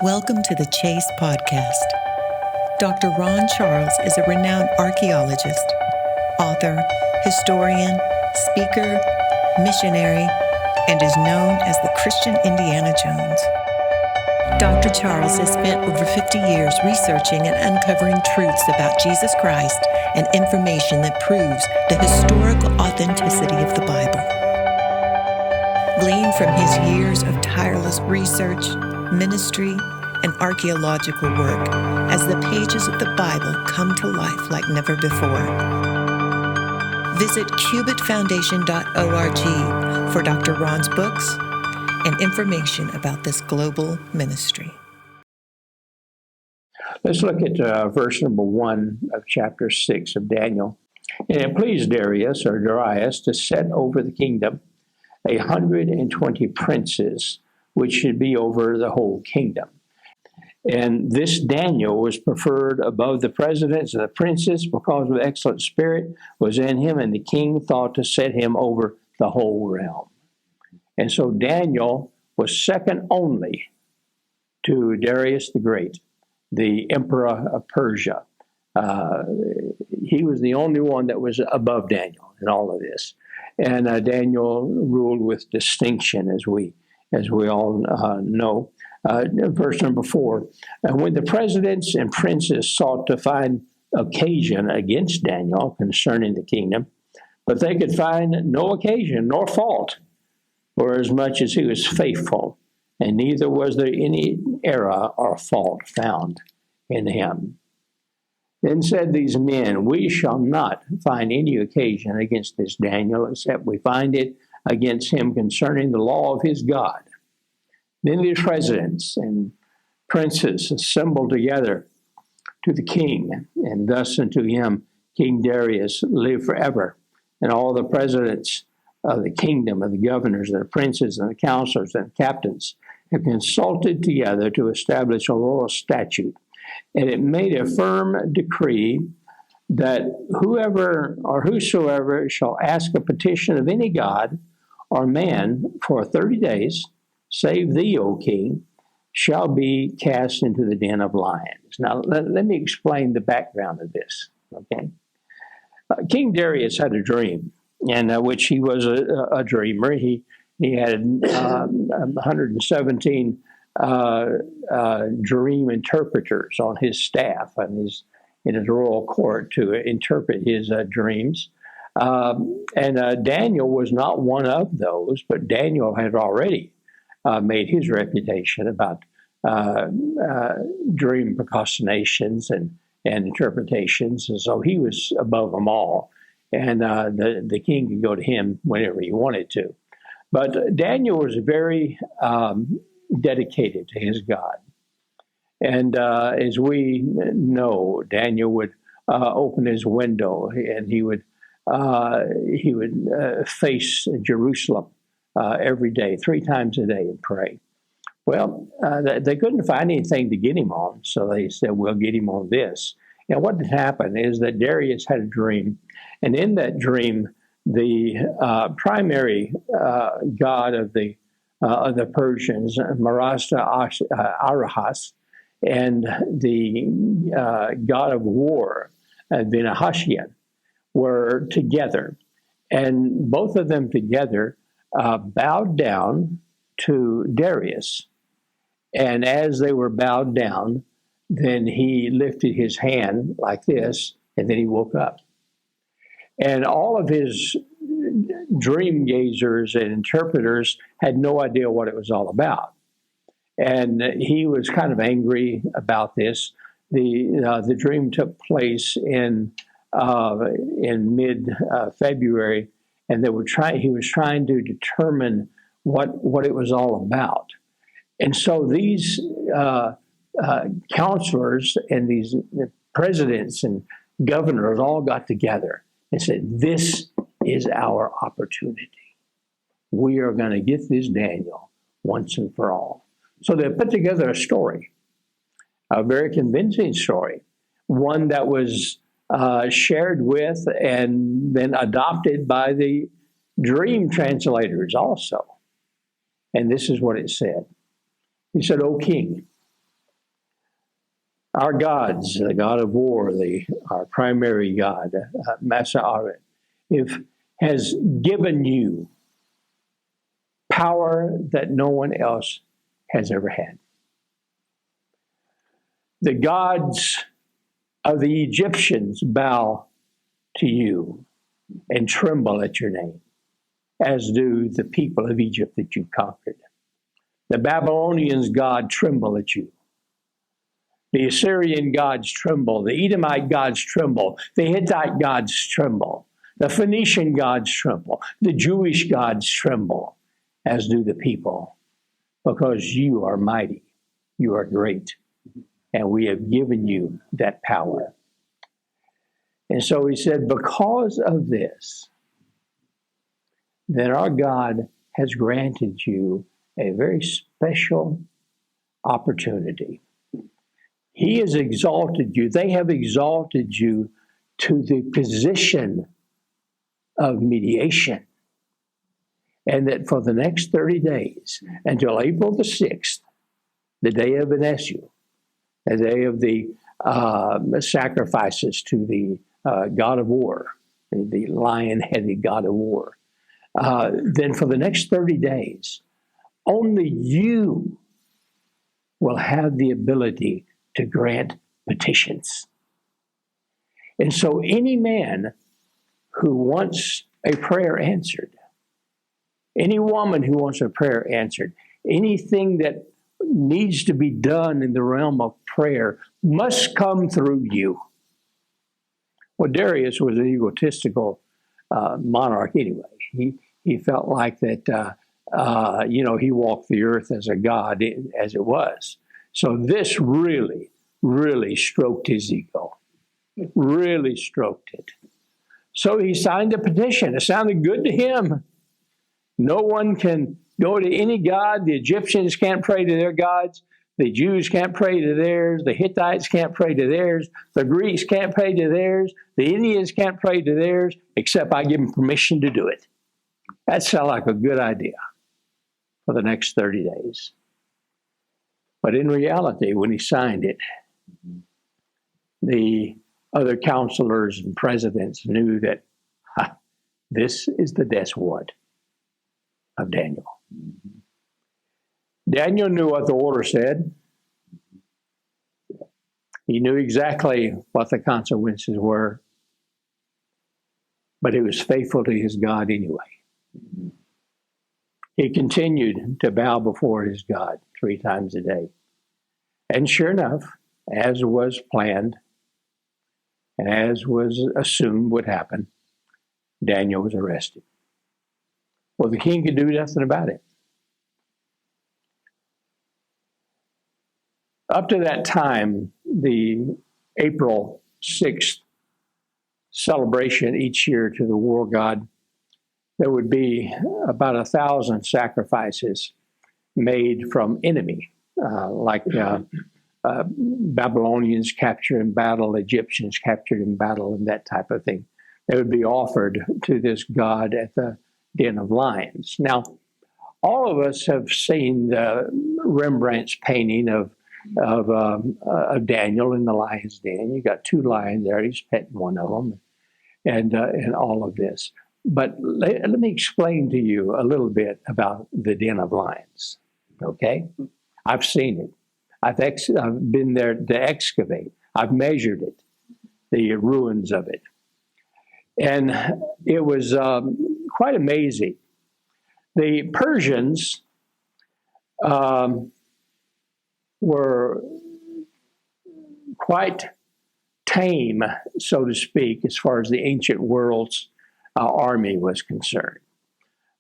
Welcome to the Chase Podcast. Dr. Ron Charles is a renowned archaeologist, author, historian, speaker, missionary, and is known as the Christian Indiana Jones. Dr. Charles has spent over 50 years researching and uncovering truths about Jesus Christ and information that proves the historical authenticity of the Bible. Gleaned from his years of tireless research, ministry, and archaeological work as the pages of the Bible come to life like never before. Visit cubitfoundation.org for Dr. Ron's books and information about this global ministry. Let's look at verse number 1 of chapter 6 of Daniel. And it pleased Darius to set over the kingdom 120 princes, which should be over the whole kingdom. And this Daniel was preferred above the presidents and the princes because of the excellent spirit was in him, and the king thought to set him over the whole realm. And so Daniel was second only to Darius the Great, the emperor of Persia. He was the only one that was above Daniel in all of this. And Daniel ruled with distinction, as we all know. Verse number 4, when the presidents and princes sought to find occasion against Daniel concerning the kingdom, but they could find no occasion nor fault, for as much as he was faithful, and neither was there any error or fault found in him. Then said these men, we shall not find any occasion against this Daniel, except we find it against him concerning the law of his God. Then the presidents and princes assembled together to the king, and thus unto him King Darius live forever. And all the presidents of the kingdom, and the governors, and the princes, and the counselors, and captains have consulted together to establish a royal statute. And it made a firm decree that whoever or whosoever shall ask a petition of any god or man for 30 days, save thee, O king, shall be cast into the den of lions. Now, let me explain the background of this, okay? King Darius had a dream, in which he was a dreamer. He had 117 dream interpreters on his staff and in his royal court to interpret his dreams. And Daniel was not one of those, but Daniel had already made his reputation about dream procrastinations and interpretations, and so he was above them all, and the king could go to him whenever he wanted to. But Daniel was very dedicated to his God, and as we know, Daniel would open his window and he would face Jerusalem every day, 3 times a day, and pray. Well, they couldn't find anything to get him on, so they said, we'll get him on this. And what had happened is that Darius had a dream, and in that dream, the primary god of the Persians, Marasta Arahas, and the god of war, Vinahashian, were together. And both of them together bowed down to Darius. And as they were bowed down, then he lifted his hand like this, and then he woke up. And all of his dream gazers and interpreters had no idea what it was all about. And he was kind of angry about this. The dream took place in mid-February, and he was trying to determine what it was all about. And so these counselors and these presidents and governors all got together and said, this is our opportunity. We are going to get this Daniel once and for all. So they put together a story, a very convincing story, one that was shared with and then adopted by the dream translators also. And this is what it said. He said, O king, Our gods, the God of war, our primary God, Masa'aret, has given you power that no one else has ever had. The gods of the Egyptians bow to you and tremble at your name, as do the people of Egypt that you conquered. The Babylonians' God tremble at you. The Assyrian gods tremble. The Edomite gods tremble. The Hittite gods tremble. The Phoenician gods tremble. The Jewish gods tremble, as do the people, because you are mighty. You are great. And we have given you that power. And so he said, because of this, then our God has granted you a very special opportunity. He has exalted you. They have exalted you to the position of mediation. And that for the next 30 days, until April the 6th, the day of Anesu, the day of the sacrifices to the God of war, the lion-headed God of war, then for the next 30 days, only you will have the ability to grant petitions. And so any man who wants a prayer answered, any woman who wants a prayer answered, anything that needs to be done in the realm of prayer must come through you. Well, Darius was an egotistical monarch anyway. He felt like that, he walked the earth as a god, as it was. So this really, really stroked his ego, really stroked it. So he signed a petition. It sounded good to him. No one can go to any god. The Egyptians can't pray to their gods. The Jews can't pray to theirs. The Hittites can't pray to theirs. The Greeks can't pray to theirs. The Indians can't pray to theirs, except I give them permission to do it. That sounded like a good idea for the next 30 days. But in reality, when he signed it, the other counselors and presidents knew that this is the death warrant of Daniel. Daniel knew what the order said. He knew exactly what the consequences were, but he was faithful to his God anyway. He continued to bow before his God 3 times a day. And sure enough, as was planned, and as was assumed would happen, Daniel was arrested. Well, the king could do nothing about it. Up to that time, the April 6th celebration each year to the war god, there would be about 1,000 sacrifices made from enemy, Babylonians captured in battle, Egyptians captured in battle, and that type of thing. They would be offered to this god at the Den of Lions. Now, all of us have seen the Rembrandt's painting of Daniel in the lion's den. You got 2 lions there. He's petting one of them, and all of this. But let me explain to you a little bit about the Den of Lions. Okay, I've seen it. I've been there to excavate. I've measured it, the ruins of it, and it was quite amazing. The Persians were quite tame, so to speak, as far as the ancient world's army was concerned.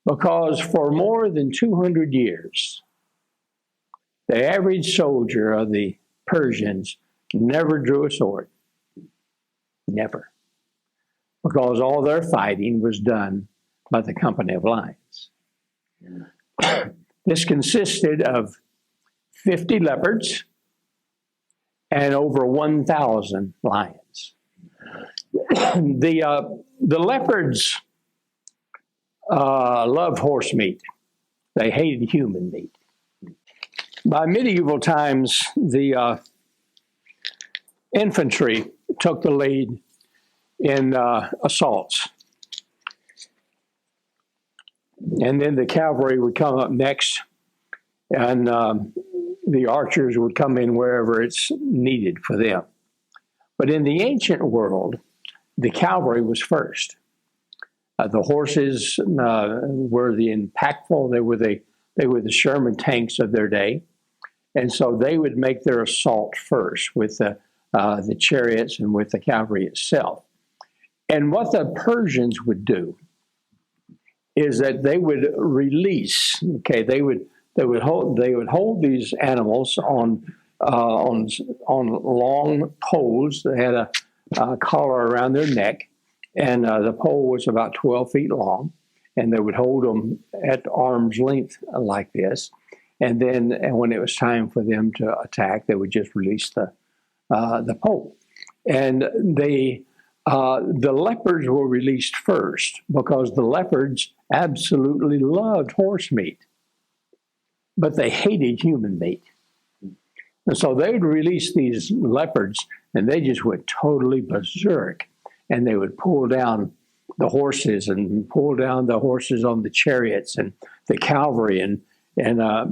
Because for more than 200 years, the average soldier of the Persians never drew a sword. Never. Because all their fighting was done by the company of lions. This consisted of 50 leopards and over 1,000 lions. The leopards loved horse meat. They hated human meat. By medieval times, the infantry took the lead in assaults. And then the cavalry would come up next, and the archers would come in wherever it's needed for them. But in the ancient world, the cavalry was first. The horses were the impactful. They were the Sherman tanks of their day, and so they would make their assault first with the chariots and with the cavalry itself. And what the Persians would do is that they would release. Okay, they would hold these animals on long poles. They had a collar around their neck, and the pole was about 12 feet long, and they would hold them at arm's length like this. And then when it was time for them to attack, they would just release the pole. And the leopards were released first because the leopards absolutely loved horse meat, but they hated human meat. And so they would release these leopards, and they just went totally berserk. And they would pull down the horses and pull down the horses on the chariots and the cavalry and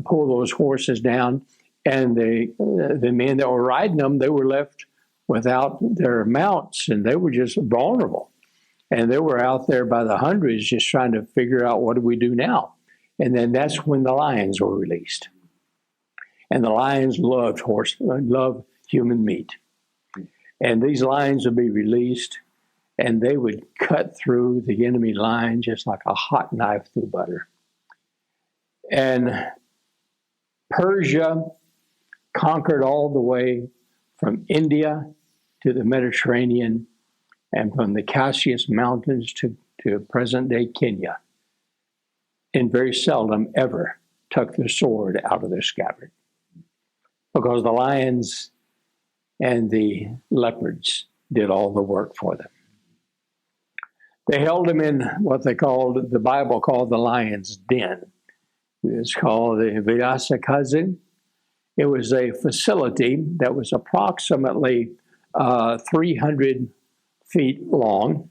pull those horses down. And the men that were riding them, they were left without their mounts, and they were just vulnerable. And they were out there by the hundreds just trying to figure out, what do we do now? And then that's when the lions were released. And the lions loved human meat. And these lions would be released, and they would cut through the enemy line just like a hot knife through butter. And Persia conquered all the way from India to the Mediterranean, and from the Cassius Mountains to present-day Kenya, and very seldom ever took their sword out of their scabbard, because the lions and the leopards did all the work for them. They held them in what the Bible called the lion's den. It's called the Vyasa Kazin. It was a facility that was approximately 300 feet long.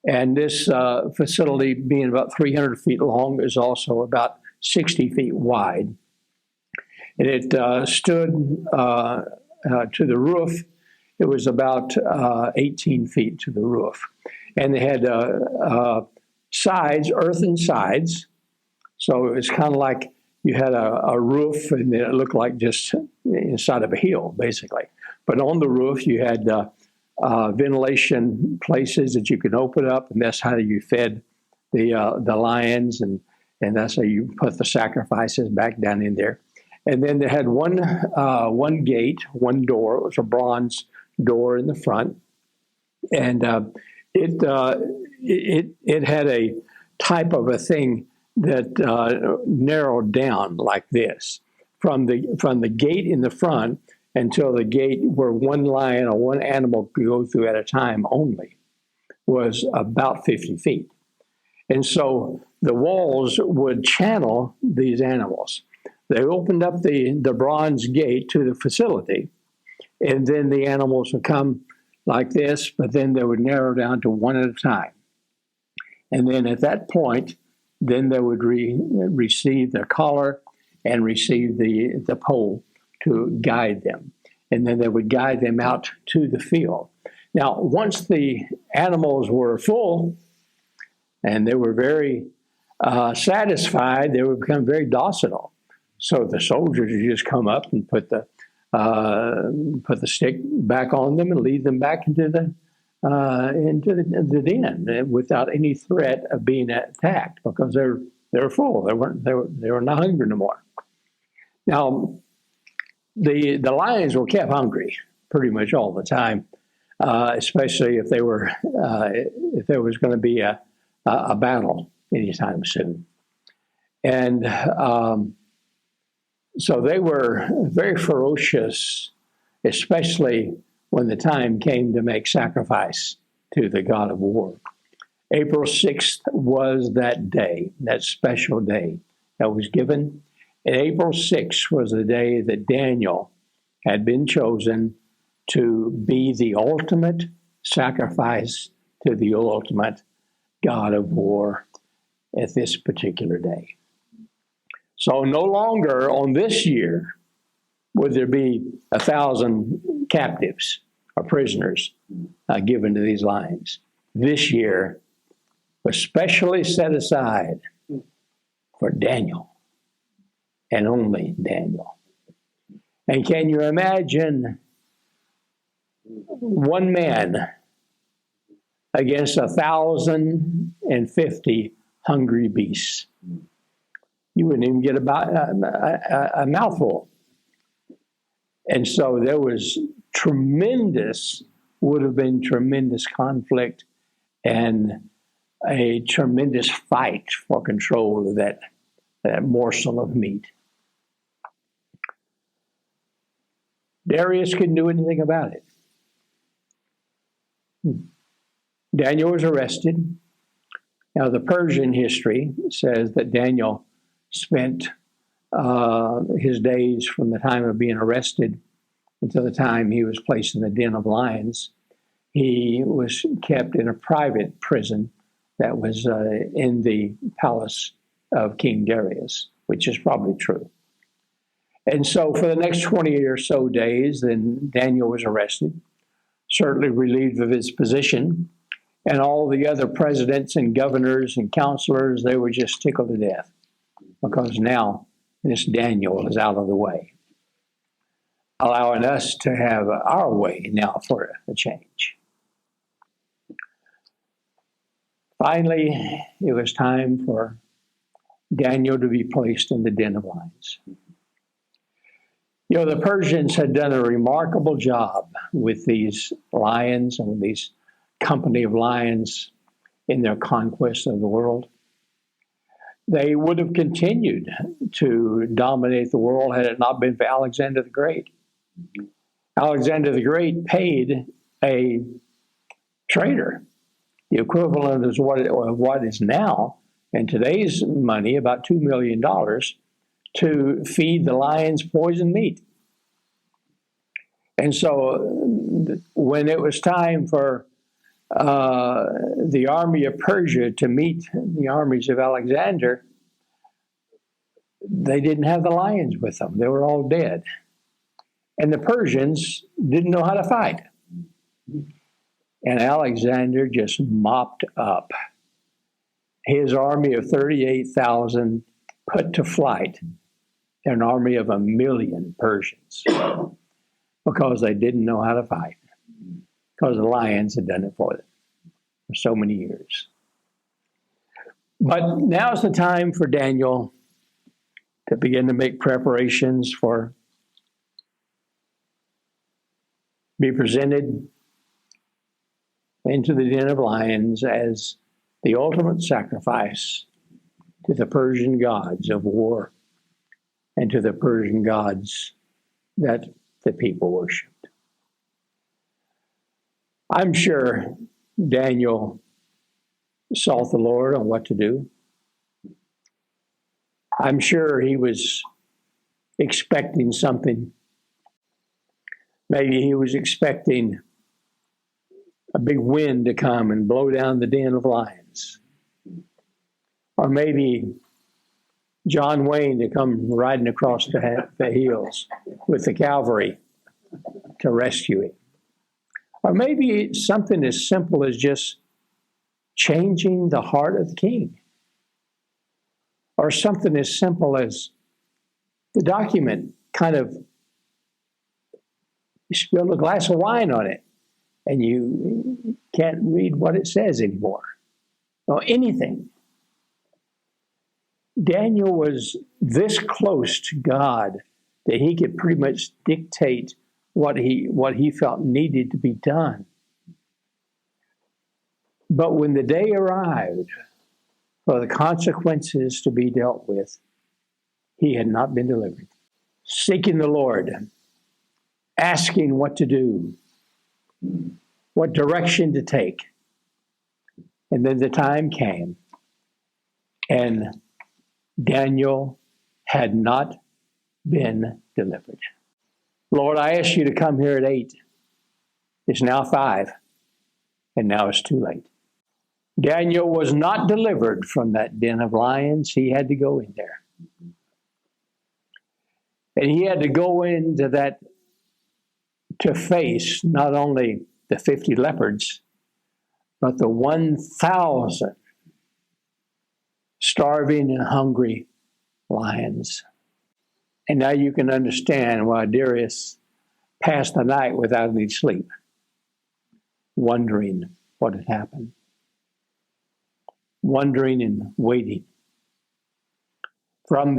And this facility, being about 300 feet long, is also about 60 feet wide. And it stood to the roof. It was about 18 feet to the roof. And they had sides, earthen sides. So it was kind of like you had a roof, and it looked like just inside of a hill, basically. But on the roof, you had ventilation places that you could open up, and that's how you fed the lions, and that's how you put the sacrifices back down in there. And then they had one gate, one door. It was a bronze door in the front, and it had a type of a thing that narrowed down like this from the gate in the front until the gate where one lion or one animal could go through at a time only was about 50 feet. And so the walls would channel these animals. They opened up the bronze gate to the facility, and then the animals would come like this, but then they would narrow down to one at a time. And then at that point, then they would receive their collar and receive the pole to guide them. And then they would guide them out to the field. Now, once the animals were full and they were very satisfied, they would become very docile. So the soldiers would just come up and put the stick back on them and lead them back into the den without any threat of being attacked, because they were full. They were not hungry no more. Now, the lions were kept hungry pretty much all the time, especially if there was going to be a battle anytime soon, and so they were very ferocious, especially when the time came to make sacrifice to the god of war. April 6th was that day, that special day that was given. And April 6th was the day that Daniel had been chosen to be the ultimate sacrifice to the ultimate God of war at this particular day. So no longer on this year would there be 1,000 captives or prisoners given to these lions. This year was specially set aside for Daniel and only Daniel. And can you imagine one man against 1,050 hungry beasts? You wouldn't even get about a mouthful. And so there was would have been tremendous conflict and a tremendous fight for control of that morsel of meat. Darius couldn't do anything about it. Daniel was arrested. Now, the Persian history says that Daniel spent his days from the time of being arrested until the time he was placed in the den of lions. He was kept in a private prison that was in the palace of King Darius, which is probably true. And so for the next 20 or so days, then Daniel was arrested, certainly relieved of his position, and all the other presidents and governors and counselors, they were just tickled to death because now this Daniel is out of the way, allowing us to have our way now for a change. Finally, it was time for Daniel to be placed in the den of lions. You know, the Persians had done a remarkable job with these lions and with these company of lions in their conquest of the world. They would have continued to dominate the world had it not been for Alexander the Great. Alexander the Great paid a trader the equivalent of what is now, in today's money, about $2 million, to feed the lions poisoned meat. And so when it was time for the army of Persia to meet the armies of Alexander, they didn't have the lions with them. They were all dead. And the Persians didn't know how to fight. And Alexander just mopped up his army of 38,000, put to flight an army of 1 million Persians because they didn't know how to fight, because the lions had done it for them for so many years. But now's the time for Daniel to begin to make preparations for be presented into the den of lions as the ultimate sacrifice to the Persian gods of war and to the Persian gods that the people worshipped. I'm sure Daniel sought the Lord on what to do. I'm sure he was expecting something. Maybe he was expecting a big wind to come and blow down the den of lions. Or maybe John Wayne to come riding across the hills with the cavalry to rescue him. Or maybe something as simple as just changing the heart of the king. Or something as simple as the document kind of, you spilled a glass of wine on it and you can't read what it says anymore. Or anything. Daniel was this close to God that he could pretty much dictate what he felt needed to be done. But when the day arrived for the consequences to be dealt with, he had not been delivered. Seeking the Lord, asking what to do, what direction to take. And then the time came, and Daniel had not been delivered. Lord, I ask you to come here at 8 It's now 5, and now it's too late. Daniel was not delivered from that den of lions. He had to go in there. And he had to go into that to face not only the 50 leopards, but the 1,000 starving and hungry lions. And now you can understand why Darius passed the night without any sleep, wondering what had happened, wondering and waiting. From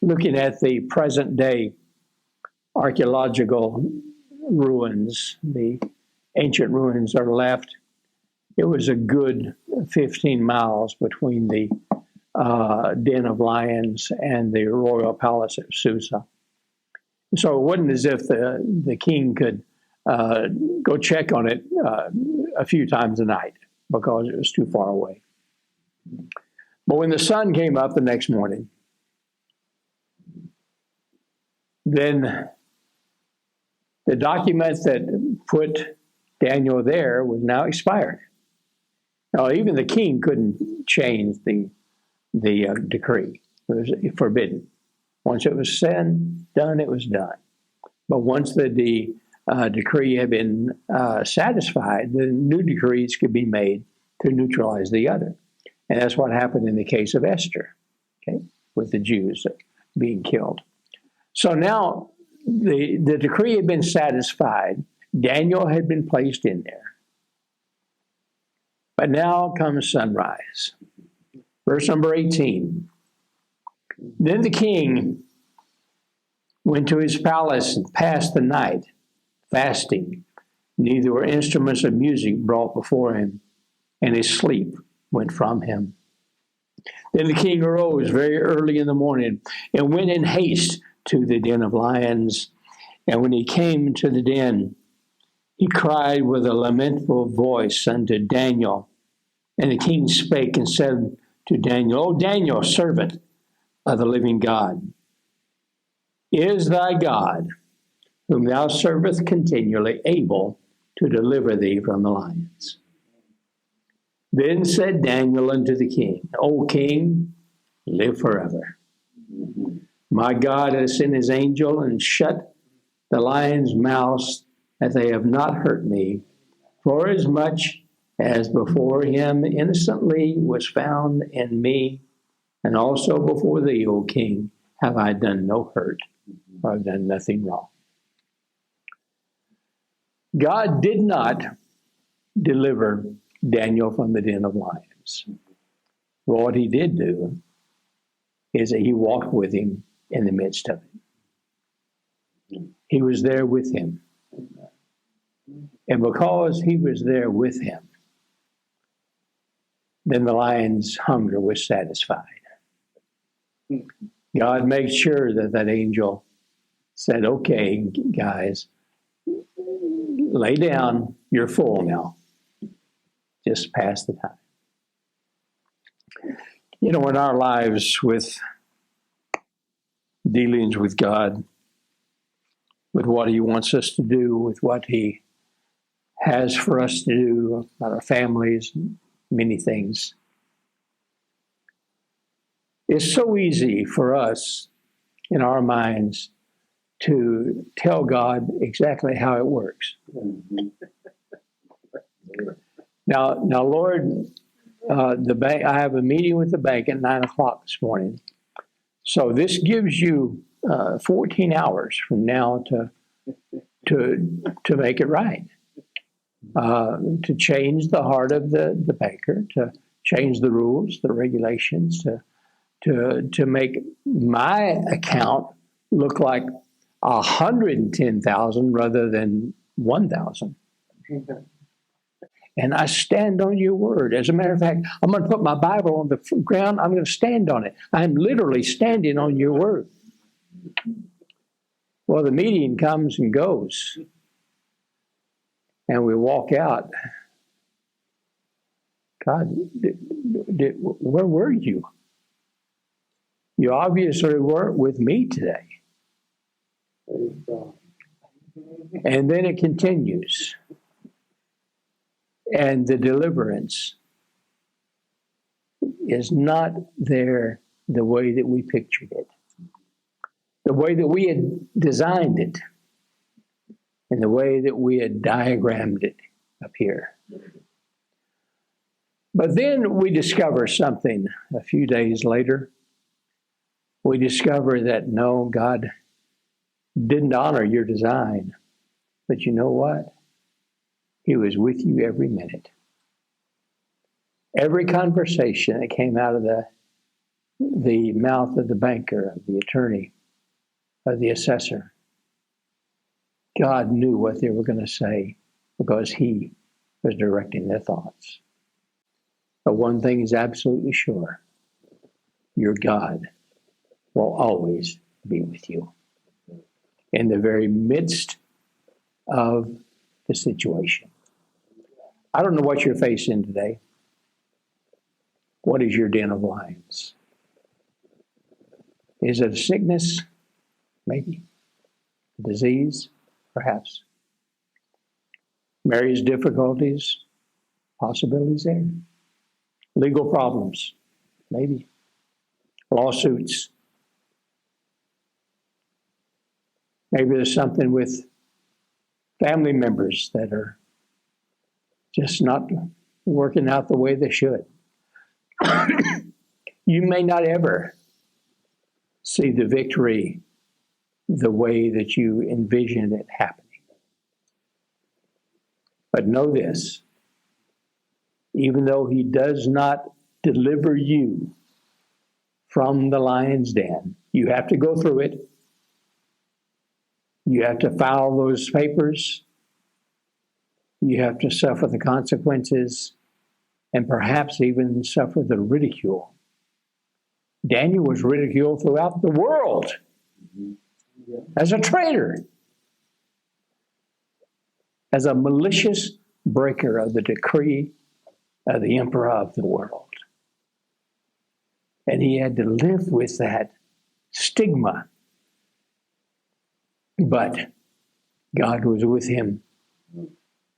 looking at the present day archaeological ruins, the ancient ruins are left. It was a good 15 miles between the den of lions and the royal palace at Susa. So it wasn't as if the king could go check on it a few times a night because it was too far away. But when the sun came up the next morning, then the document that put Daniel there was now expired. Now, even the king couldn't change the decree. It was forbidden. Once it was done, it was done. But once the decree had been satisfied, the new decrees could be made to neutralize the other. And that's what happened in the case of Esther, okay, with the Jews being killed. So now the decree had been satisfied. Daniel had been placed in there. But now comes sunrise. Verse number 18. Then the king went to his palace and passed the night, fasting. Neither were instruments of music brought before him, and his sleep went from him. Then the king arose very early in the morning and went in haste to the den of lions. And when he came to the den, he cried with a lamentable voice unto Daniel. And the king spake and said to Daniel, O Daniel, servant of the living God, is thy God, whom thou servest continually, able to deliver thee from the lions? Then said Daniel unto the king, O king, live forever. My God has sent his angel and shut the lions' mouths, that they have not hurt me, forasmuch as before him innocently was found in me, and also before thee, O king, have I done no hurt, or I've done nothing wrong. God did not deliver Daniel from the den of lions. Well, what he did do is that he walked with him in the midst of it. He was there with him. And because he was there with him, then the lion's hunger was satisfied. God made sure that angel said, okay, guys, lay down, you're full now. Just pass the time. You know, in our lives with dealings with God, with what he wants us to do, with what he has for us to do, about our families, many things. It's so easy for us in our minds to tell God exactly how it works. Now, Lord, the bank. I have a meeting with the bank at 9:00 this morning, so this gives you 14 hours from now to make it right, to change the heart of the banker, to change the rules, the regulations, to make my account look like 110,000 rather than 1,000. And I stand on your word. As a matter of fact, I'm going to put my Bible on the ground. I'm going to stand on it. I'm literally standing on your word. Well, the meeting comes and goes. And we walk out. God, where were you? You obviously weren't with me today. And then it continues. And the deliverance is not there the way that we pictured it, the way that we had designed it, and the way that we had diagrammed it up here. But then we discover something a few days later. We discover that no, God didn't honor your design. But you know what? He was with you every minute. Every conversation that came out of the mouth of the banker, of the attorney, of the assessor, God knew what they were going to say because he was directing their thoughts. But one thing is absolutely sure. Your God will always be with you in the very midst of the situation. I don't know what you're facing today. What is your den of lions? Is it a sickness? Maybe. A disease? Perhaps. Marriage difficulties? Possibilities there. Legal problems? Maybe. Lawsuits? Maybe there's something with family members that are just not working out the way they should. You may not ever see the victory the way that you envision it happening. But know this, even though he does not deliver you from the lion's den, you have to go through it. You have to file those papers. You have to suffer the consequences and perhaps even suffer the ridicule. Daniel was ridiculed throughout the world as a traitor, as a malicious breaker of the decree of the emperor of the world. And he had to live with that stigma. But God was with him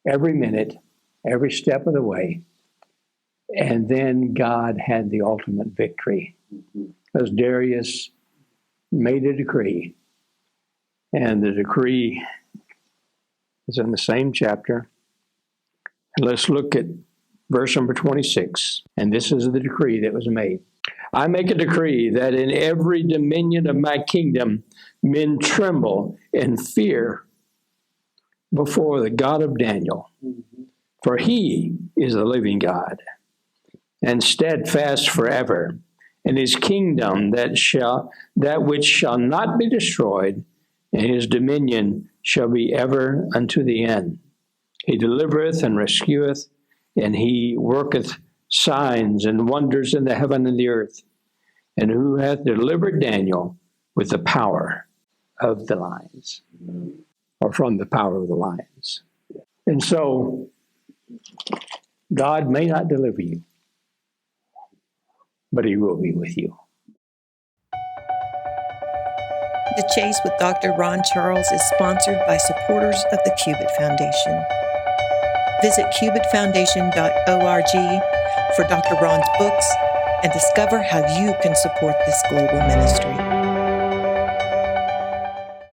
every minute, every step of the way. And then God had the ultimate victory. As Darius made a decree, and the decree is in the same chapter. And let's look at verse number 26. And this is the decree that was made. I make a decree that in every dominion of my kingdom, men tremble and fear before the God of Daniel. For he is the living God, and steadfast forever. And his kingdom that which shall not be destroyed, and his dominion shall be ever unto the end. He delivereth and rescueth, and he worketh signs and wonders in the heaven and the earth. And who hath delivered Daniel with the power of the lions, or from the power of the lions. And so, God may not deliver you, but he will be with you. The Chase with Dr. Ron Charles is sponsored by supporters of the Cubit Foundation. Visit cubitfoundation.org for Dr. Ron's books and discover how you can support this global ministry.